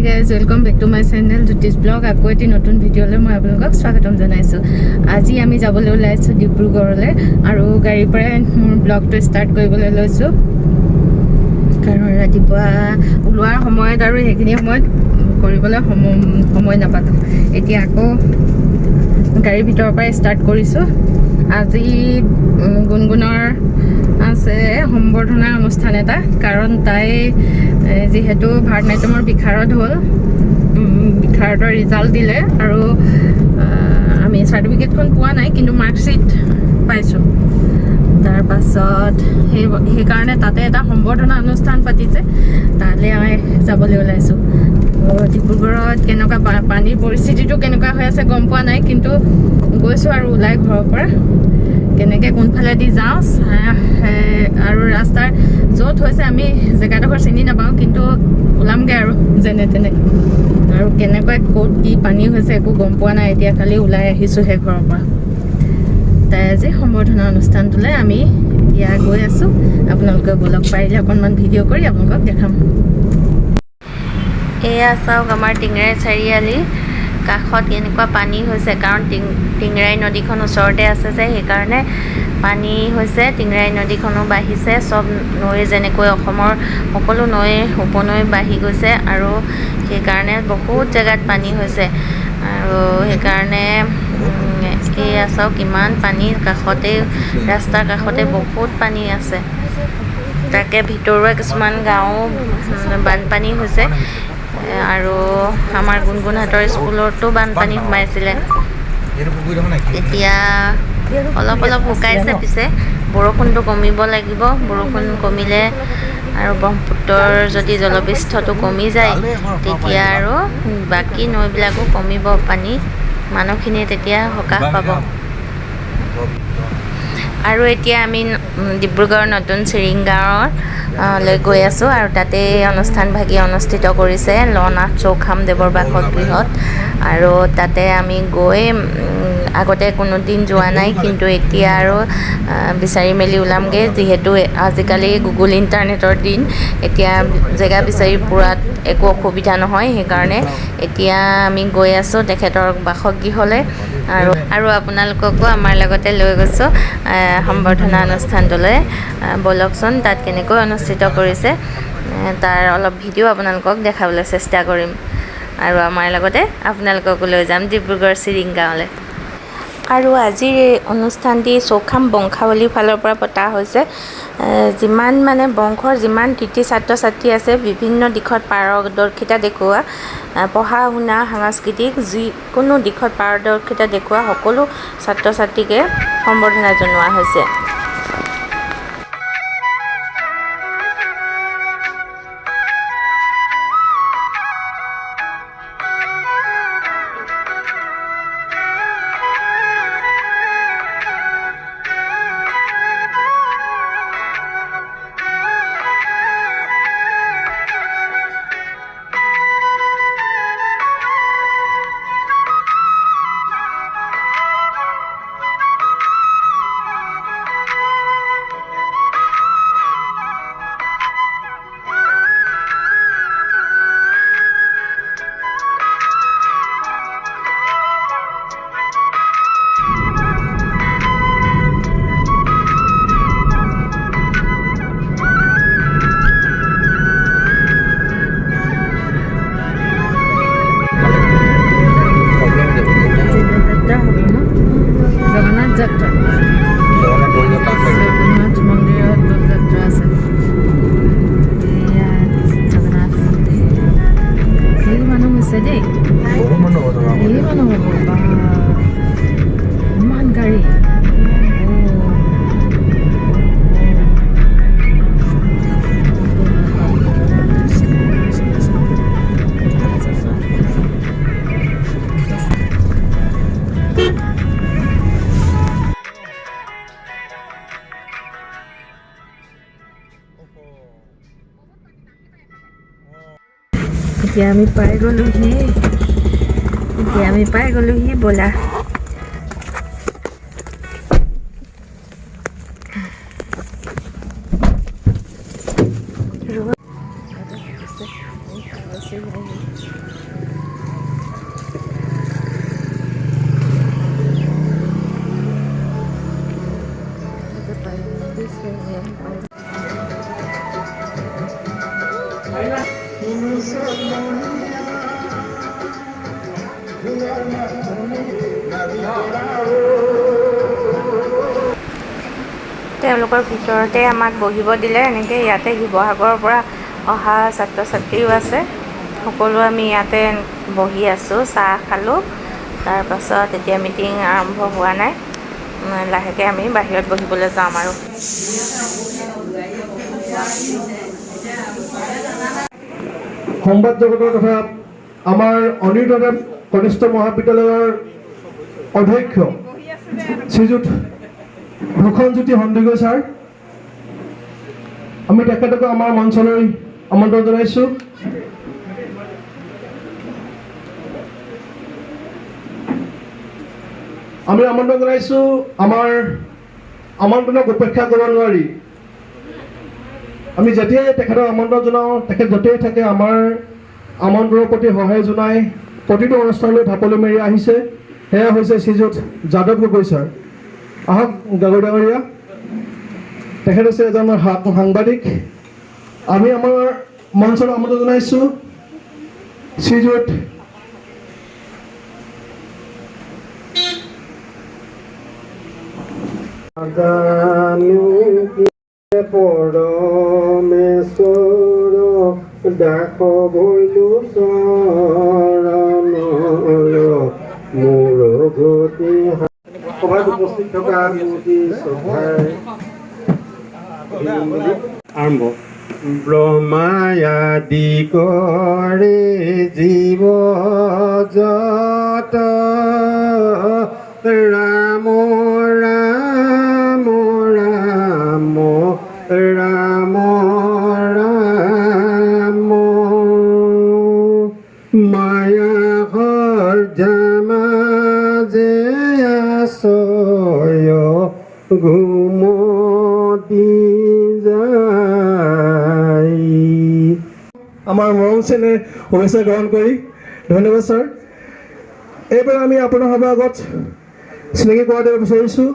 Hi guys, welcome back to my channel Jyotish Blog. আকৌ এটি নতুন ভিডিঅ'লৈ মই আপোনালোকক স্বাগতম জনাইছো। আজি আমি যাবলৈ ওলাইছো ডিব্ৰুগড়লৈ আৰু গাড়ীৰ পৰা মোৰ ব্লগটো ষ্টাৰ্ট কৰিবলৈ লৈছো। কাৰণ ৰাতিপুৱা ওলোৱাৰ সময়ত আৰু সেইখিনি সময়ত কৰিবলৈ সময় নাপালো। এতিয়া আকৌ গাড়ীৰ ভিতৰৰ পৰা ষ্টাৰ্ট কৰিছো। আজি গুণগুণৰ আছে সম্বৰ্ধনা অনুষ্ঠান এটা, কাৰণ তাই যেহেতু ভাৰতনাট্যমৰ বিশাৰদ হ'ল, বিশাৰদৰ ৰিজাল্ট দিলে আৰু আমি চাৰ্টিফিকেটখন পোৱা নাই, কিন্তু মাৰ্কশ্বিট পাইছোঁ। তাৰপাছত সেইকাৰণে তাতে এটা সম্বৰ্ধনা অনুষ্ঠান পাতিছে, তালৈ আমি যাবলৈ ওলাইছোঁ। ডিব্ৰুগড়ত কেনেকুৱা পানীৰ পৰিস্থিতিটো কেনেকুৱা হৈ আছে গম পোৱা নাই, কিন্তু গৈছোঁ আৰু ওলাই ঘৰৰ পৰা। কেনেকৈ কোনফালেদি যাওঁ আৰু ৰাস্তাৰ য'ত হৈছে আমি জেগাডোখৰ চিনি নাপাওঁ, কিন্তু ওলামগৈ আৰু যেনে তেনে। আৰু কেনেকুৱা ক'ত কি পানী হৈছে একো গম পোৱা নাই, এতিয়া খালি ওলাই আহিছোঁহে ঘৰৰ পৰা। তাই আজি সম্বৰ্ধনা অনুষ্ঠানটোলৈ আমি এতিয়া গৈ আছোঁ। আপোনালোকে বলক, পাৰিলে অকণমান ভিডিঅ' কৰি আপোনালোকক দেখাম। এয়া চাওক আমাৰ টিংৰাই চাৰিআলি কাষত এনেকুৱা পানী হৈছে, কাৰণ টিংৰাই নদীখন ওচৰতে আছে যে সেইকাৰণে পানী হৈছে। টিংৰাই নদীখনো বাঢ়িছে, চব নৈ যেনেকৈ অসমৰ সকলো নৈ উপনৈ বাঢ়ি গৈছে আৰু সেইকাৰণে বহুত জেগাত পানী হৈছে। আৰু সেইকাৰণে এয়া চাওক কিমান পানী, কাষতে ৰাস্তাৰ কাষতে বহুত পানী আছে। তাকে ভিতৰুৱা কিছুমান গাঁও বানপানী হৈছে আৰু আমাৰ গুণগুণহঁতৰ স্কুলতো বানপানী সোমাইছিলে। এতিয়া অলপ অলপ শুকাইছে, পিছে বৰষুণটো কমিব লাগিব। বৰষুণ কমিলে আৰু ব্ৰহ্মপুত্ৰৰ যদি জলপৃষ্ঠটো কমি যায় তেতিয়া আৰু বাকী নৈবিলাকো কমিব পানী, মানুহখিনিয়ে তেতিয়া সকাহ পাব। আৰু এতিয়া আমি ডিব্ৰুগড়ৰ নতুন চিৰিংগাঁৱলৈ গৈ আছোঁ আৰু তাতে অনুষ্ঠানভাগি অনুষ্ঠিত কৰিছে লনাথ চৌখামদেৱৰ বাসগৃহত। আৰু তাতে আমি গৈ আগতে কোনো দিন যোৱা নাই, কিন্তু এতিয়া আৰু বিচাৰি মেলি ওলামগৈ, যিহেতু আজিকালি গুগল ইণ্টাৰনেটৰ দিন। এতিয়া জেগা বিচাৰি পোৱাত একো অসুবিধা নহয়, সেইকাৰণে এতিয়া আমি গৈ আছোঁ তেখেতৰ বাসগৃহলৈ। আৰু আপোনালোককো আমাৰ লগতে লৈ গৈছোঁ সম্বৰ্ধনা অনুষ্ঠানটোলৈ। বলকচোন তাত কেনেকৈ অনুষ্ঠিত কৰিছে তাৰ অলপ ভিডিঅ' আপোনালোকক দেখাবলৈ চেষ্টা কৰিম, আৰু আমাৰ লগতে আপোনালোককো লৈ যাম ডিব্ৰুগড় চিৰিংগাঁৱলৈ। আৰু আজিৰ এই অনুষ্ঠানটি চৌখাম বংশাৱলীৰ ফালৰ পৰা পতা হৈছে। যিমান মানে বংশৰ যিমান কৃতি ছাত্ৰ ছাত্ৰী আছে, বিভিন্ন দিশত পাৰদৰ্শিতা দেখুওৱা, পঢ়া শুনা সাংস্কৃতিক যিকোনো দিশত পাৰদৰ্শিতা দেখুওৱা সকলো ছাত্ৰ ছাত্ৰীকে সম্বৰ্ধনা জনোৱা হৈছে। জগন্নাথ মন্দিৰত দৌল যাত্ৰা আছে। ধেৰ মানুহ হৈছে দেই, ধেৰ মানুহ হ'ব। ইমান গাড়ী। এতিয়া আমি পাই গ'লোহি, ব'লা। তেওঁলোকৰ ভিতৰতে আমাক বহিব দিলে। এনেকৈ ইয়াতে শিৱসাগৰৰ পৰা অহা ছাত্ৰ ছাত্ৰীও আছে। সকলো আমি ইয়াতে বহি আছোঁ, চাহ খালোঁ। তাৰপাছত এতিয়া মিটিং আৰম্ভ হোৱা নাই, লাহেকৈ আমি বাহিৰত বহিবলৈ যাম আৰু। সংবাদ জগতৰ তথা আমাৰ অনিৰুদ্ধ কনিষ্ঠ মহাবিদ্যালয়ৰ অধ্যক্ষ শ্ৰীযুত ভূষণজ্যোতি সন্দিকৈ ছাৰ, আমি তেখেতক আমাৰ মঞ্চলৈ আমন্ত্ৰণ জনাইছোঁ। আমি আমন্ত্ৰণ জনাইছোঁ। আমাৰ আমন্ত্ৰণক উপেক্ষা কৰিব নোৱাৰি। আমি যেতিয়াই তেখেতক আমন্ত্ৰণ জনাওঁ, তেখেত য'তেই থাকে আমাৰ আমন্ত্ৰণৰ প্ৰতি সহায় জনাই প্ৰতিটো অনুষ্ঠানলৈ ঢাপলি মাৰি আহিছে। সেয়া হৈছে শ্ৰীযুত যাদৱ গগৈ ছাৰ। আহক গগৈ ডাঙৰীয়া, তেখেত হৈছে এজন সাংবাদিক। আমি আমাৰ মঞ্চলৈ আমন্ত্ৰণ জনাইছোঁ শ্ৰীযুত পৰমেশ্বৰ দাস ভৈলো চৰণ মোৰ গতি। সভাত উপস্থিত থকা মূৰ্তি শ্ৰদ্ধাৰ আৰম্ভ। ব্ৰহ্মায়াদি কৰে জীৱ যত ৰাম ৰাম ৰাম ৰাম ৰাম মায়া সৰ্জামাজে আছয় ঘুমতি যায়। আমাৰ মৰম চেনেহ শুভেচ্ছা গ্ৰহণ কৰি ধন্যবাদ ছাৰ। এইবাৰ আমি আপোনাৰ সভাৰ আগত চিনাকি কৰা দিব বিচাৰিছোঁ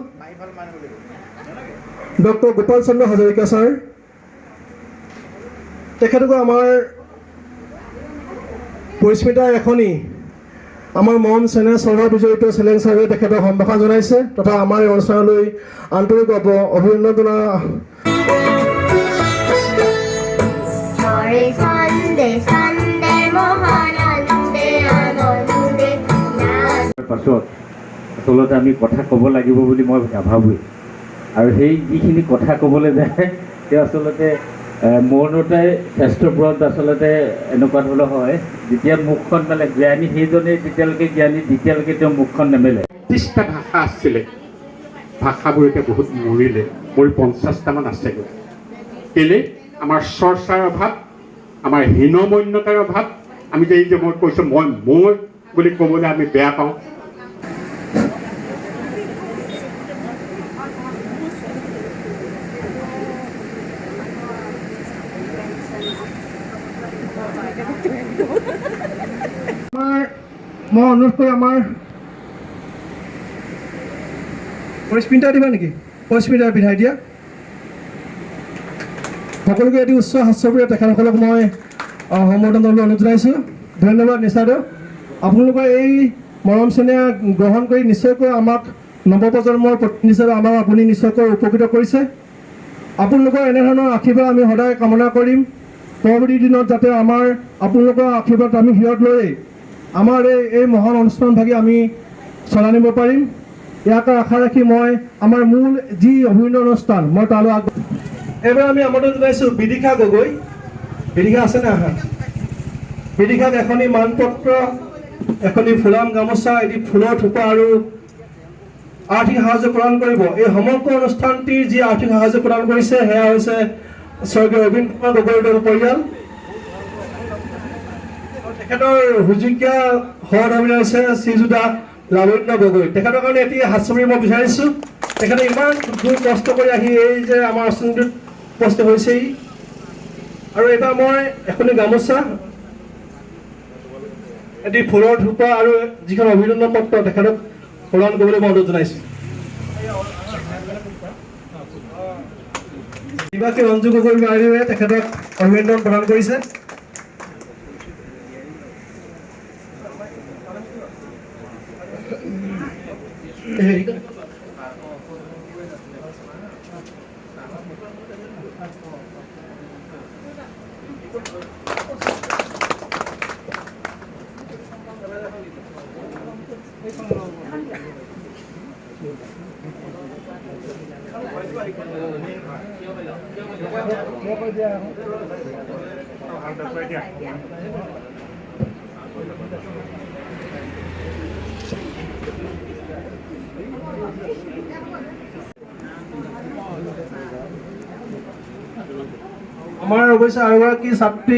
ডক্টৰ গোপাল চন্দ্ৰ হাজৰিকা ছাৰ। তেখেতকো আমাৰ পৰিস্মিতাৰ এখনি আমাৰ মৰম চেনেহ শ্ৰদ্ধা বিজড়িত চেলেঞ্জ ছাৰে তেখেতক সম্ভাষণ জনাইছে তথা আমাৰ এই অনুষ্ঠানলৈ আন্তৰিক অভিনন্দন জনাই পাছত আচলতে আমি কথা ক'ব লাগিব বুলি মই নাভাবোঁ। আৰু সেই যিখিনি কথা ক'বলৈ যায় তেওঁ আচলতে মৌনতাই শ্ৰেষ্ঠপুৰত আচলতে এনেকুৱা ধৰণৰ হয়, যেতিয়া মুখখন মেলে জ্ঞানী সেইজনেই যেতিয়ালৈকে জ্ঞানী তেতিয়ালৈকে তেওঁ মুখখন নেমেলে। 30টা ভাষা আছিলে, ভাষাবোৰ এতিয়া বহুত মৰিলে, 50টামান আছেগৈ। কেলে? আমাৰ চৰ্চাৰ অভাৱ, আমাৰ হীনমন্যতাৰ অভাৱ। আমি যে এই যে মই কৈছোঁ মই বুলি ক'বলৈ আমি বেয়া পাওঁ। মই অনুৰোধ কৰি আমাৰ পৰিস্মিতা দিবা নেকি? পৰিস্মিতাৰ বিধায় দিয়া সকলোকে এটি উচ্চ হাস্যপ্ৰিয় তেখেতসকলক মই সম্বৰ্ধন কৰিবলৈ অনুৰোধ জনাইছোঁ। ধন্যবাদ নিচাদেউ। আপোনালোকৰ এই মৰম চেনেহ গ্ৰহণ কৰি নিশ্চয়কৈ আমাক নৱপ্ৰজন্মৰ প্ৰতিনিধি হিচাপে আমাক আপুনি নিশ্চয়কৈ উপকৃত কৰিছে। আপোনালোকৰ এনেধৰণৰ আশীৰ্বাদ আমি সদায় কামনা কৰিম। পৰৱৰ্তী দিনত যাতে আমাৰ আপোনালোকৰ আশীৰ্বাদ আমি হিৰত লৈ আমাৰ এই মহান অনুষ্ঠানভাগি আমি চলাই নিব পাৰিম, ইয়াকে আশা ৰাখি মই আমাৰ মূল যি অভিনন্দন অনুষ্ঠান মই তালৈ এইবাৰ আমি আমন্ত্ৰণ জনাইছোঁ বিদিশা গগৈ। বিদিশা আছেনে? আহা। বিদিশাক এখনি মানপত্ৰ, এখনি ফুলাম গামোচা, এটি ফুলৰ থোপা আৰু আৰ্থিক সাহায্য প্ৰদান কৰিব। এই সমগ্ৰ অনুষ্ঠানটিৰ যি আৰ্থিক সাহায্য প্ৰদান কৰিছে সেয়া হৈছে স্বৰ্গীয় অৰবিন্দ কুমাৰ গগৈৰ পৰিয়াল। তেখেতৰ সুযোগ্য সহধৰ্মী হৈছে শ্ৰীযুতা লাৱণ্য গগৈ। তেখেতৰ কাৰণে এটি হাস্যপ্ৰি মই বিচাৰিছোঁ। তেখেতে ইমান দূৰ কষ্ট কৰি আহি এই যে আমাৰ অনুষ্ঠানটোত উপস্থিত হৈছেহি। আৰু এইবাৰ মই এখনি গামোচা এটি ফুলৰ থোপা আৰু যিখন অভিনন্দন পত্ৰ তেখেতক প্ৰদান কৰিবলৈ মই অনুৰোধ জনাইছোঁ। নিবাসী অঞ্জু গগৈ গাড়ীৰে তেখেতক অভিনন্দন প্ৰদান কৰিছে। আমাৰ অৱশ্যে আৰু এগৰাকী ছাত্ৰী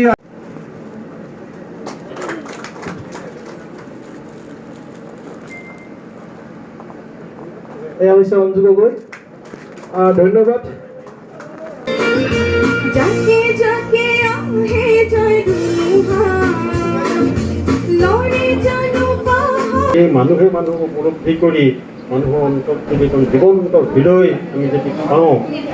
এয়া হৈছে অঞ্জু গগৈ। ধন্যবাদ। যাকে যাকে আহে জয় লৰে জানো এই মানুহে মানুহ উপলব্ধি কৰি মানুহৰ অন্তত যদি এখন জীৱন্ত হৃদয় আমি যদি পাওঁ,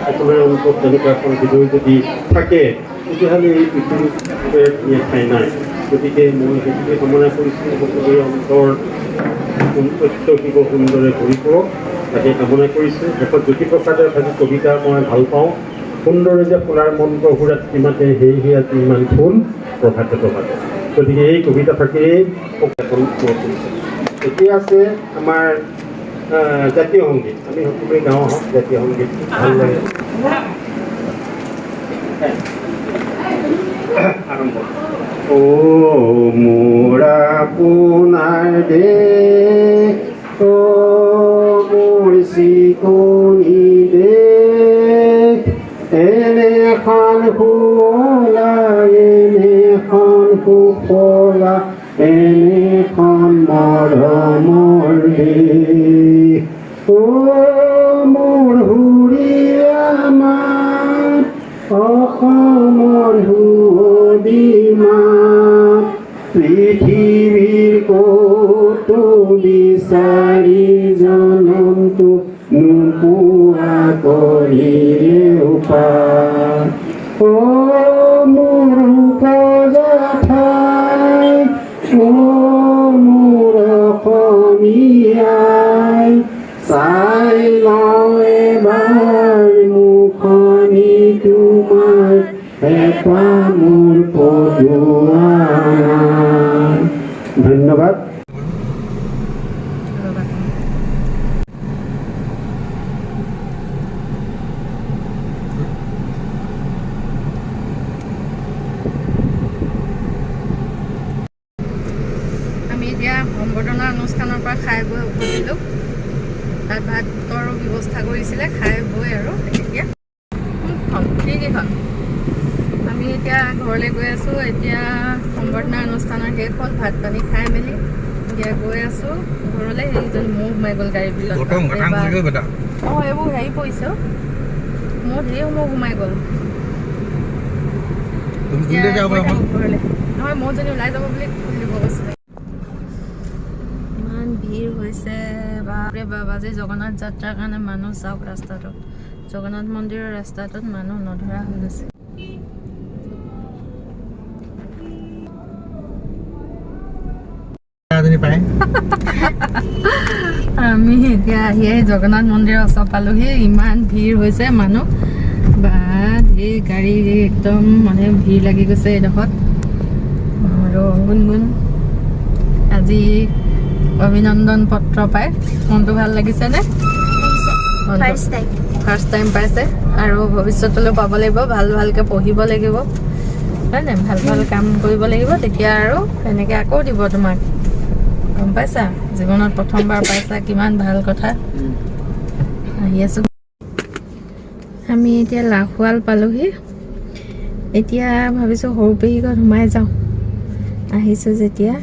একেবাৰে অন্তত তেনেকুৱা এখন হৃদয় যদি থাকে, তেতিয়াহ'লে এই পৃথিৱীৰ ঠাই নাই। গতিকে মই সেইটোকে কামনা কৰিছোঁ, সকলোৰে অন্তৰ সত্য শিৱ সুন্দৰে ভৰি পৰক, তাকে কামনা কৰিছোঁ। শেষত জ্যোতিপ্ৰসাদে ভাবি কবিতা মই ভাল পাওঁ। সুন্দৰে যে ফুলাৰ মন্ত্ৰ সুৰাত্ৰি মাতে, সেয়েহে আজি ইমান ফুল প্ৰভাতে প্ৰভাতে। গতিকে এই কবিতা থাকিলেই এতিয়া আছে আমাৰ জাতীয় সংগীত। আমি সকলোৱে গাঁও হওক জাতীয় সংগীত ভাল লাগে। আৰম্ভ। ও মোৰ আপোনাৰ দেশ, ও মোৰ চিকনি দেশ, এনেখন শুৱলা, এনেখন সুফলা, এনেখন মৰমৰ দেশ। ও মোৰ হুৰিয়া মাত, অসমৰ সুৱদী মাত, পৃথিৱীৰ ক'তো বিচাৰি জনমটো নোপোৱা কৰিলেও পাৰ। ও মোৰ উপজা ঠাই, ও মোৰ অসমীয়াই, চাই লওঁ এবাৰ মুখনি তোমাৰ, হেঁপাহ মোৰ পদুৱা। ধন্যবাদ। আমি এতিয়া সম্বৰ্ধনা অনুষ্ঠানৰ পৰা খাই বৈ উভতিলোঁ। তাত ভাতৰো ব্যৱস্থা কৰিছিলে, খাই বৈ আৰু এতিয়া সেইকেইখন আমি এতিয়া ঘৰলৈ গৈ আছোঁ। এতিয়া সম্বৰ্ধনা অনুষ্ঠানৰ শেষ হ'ল, ভাত পানী খাই মেলি এতিয়া গৈ আছোঁ ঘৰলৈ। সেইজন মৌ সোমাই গ'ল গাড়ীৰ ভিতৰত। অঁ এইবোৰ হেৰি পৰিছে, মোৰ ধেৰ মৌ সোমাই গ'ল। ঘৰলৈ নহয়, মৌজনী ওলাই যাব বুলি খুলিব গৈছিলে। ইমান ভিৰ হৈছে বাপৰে বাপ। আজি জগন্নাথ যাত্ৰাৰ কাৰণে মানুহ চাওক ৰাস্তাটোত, জগন্নাথ মন্দিৰৰ ৰাস্তাটোত মানুহ নধৰা হৈ গৈছে। আমি এতিয়া আহিয়ে জগন্নাথ মন্দিৰৰ ওচৰ পালোহি। ইমান ভিৰ হৈছে মানুহ, বা ধেৰ গাড়ী একদম মানে ভিৰ লাগি গৈছে এইডোখৰত। আৰু গুণগুণ আজি অভিনন্দন পত্ৰ পাই মনটো ভাল লাগিছেনে? ফাৰ্ষ্ট টাইম পাইছে আৰু ভৱিষ্যতলৈ পাব লাগিব। ভাল ভালকৈ পঢ়িব লাগিব, হয় নাই? ভাল ভাল কাম কৰিব লাগিব, তেতিয়া আৰু এনেকৈ আকৌ দিব তোমাক। গম পাইছা? জীৱনত প্ৰথমবাৰ পাইছা, কিমান ভাল কথা। আহি আছোঁ। আমি এতিয়া লাহোৱাল পালোহি। এতিয়া ভাবিছোঁ সৰু পেহী ঘৰত সোমাই যাওঁ। আহিছোঁ যেতিয়া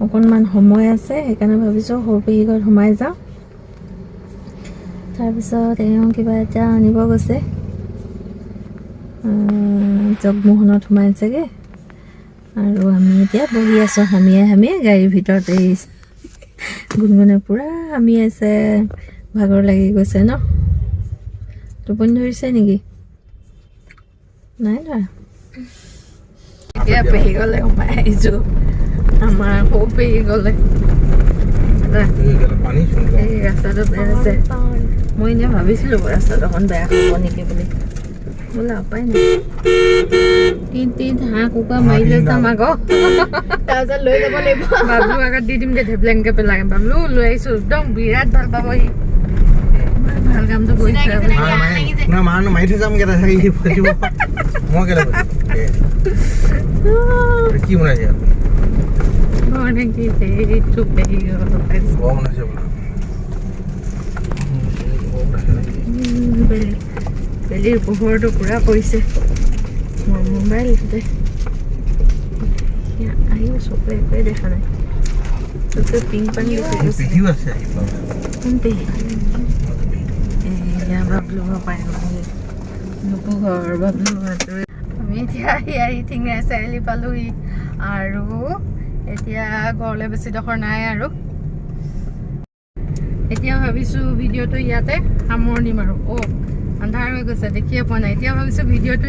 অকণমান সময় আছে, সেইকাৰণে ভাবিছোঁ সৰু পেহী ঘৰত সোমাই যাওঁ। তাৰপিছত এওঁ কিবা এটা আনিব গৈছে, জগমোহনত সোমাইছেগৈ। আৰু আমি এতিয়া বহি আছোঁ হামিয়ে গাড়ীৰ ভিতৰত। এই গুণগুণে পূৰা হামি আছে, ভাগৰ লাগি গৈছে ন? টোপনি ধৰিছে নেকি? নাই ধৰা। এতিয়া পেহী গ'লে সোমাই আহিছোঁ, আমাৰ সৰু পেহী গ'লে। এই ৰাস্তাটো বেয়া আছে। মই এনেই ভাবিছিলোঁ ৰাস্তাটো অকণ বেয়া হ'ব নেকি বুলি, বোলে উপায় নাই। তিন হাঁহ কুকুৰা মাৰি লৈ যাম আকৌ, তাৰপিছত লৈ যাব লাগিব। বাবলু আগত দি দিম দে, ঢেপলেংকে পেলাই। বাবলু লৈ আহিছোঁ, একদম বিৰাট ভাল পাব সি। ভাল কামটো কৰিছে। মানুহ মাৰি থৈ যাম কেইটা মই কেইটা কি বনাইছে নেকি সেইটো পেহী বনাইছে বেলিৰ পোহৰটো পূৰা পৰিছে মোৰ মোবাইলটোতে। আহিও চকুৱে একোৱে দেখা নাই, চকুৱে পিংক পানী পিঠিও আছে কোন পেহী? এয়া বাবলু পাই নুপু ঘৰ বাবলু। আমি এতিয়া আহি টিঙাই চাৰিআলি পালোহি আৰু এতিয়া ঘৰলৈ বেছি ডোখৰ নাই আৰু এতিয়া ভাবিছোঁ ভিডিঅ'টো ইয়াতে সামৰণি মাৰোঁ। আন্ধাৰ হৈ গৈছে, দেখিয়ে পোৱা নাই। এতিয়া ভাবিছোঁ ভিডিঅ'টো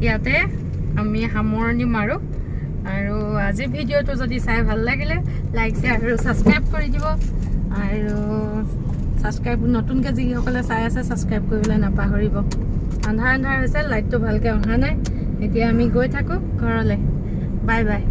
ইয়াতে আমি সামৰণি মাৰোঁ। আৰু আজিৰ ভিডিঅ'টো যদি চাই ভাল লাগিলে লাইক শ্বেয়াৰ আৰু ছাবস্ক্ৰাইব কৰি দিব। আৰু ছাবস্ক্ৰাইব নতুনকৈ যিসকলে চাই আছে ছাবস্ক্ৰাইব কৰিবলৈ নাপাহৰিব। আন্ধাৰ হৈছে, লাইটটো ভালকৈ অহা নাই। এতিয়া আমি গৈ থাকোঁ ঘৰলৈ। Bye bye.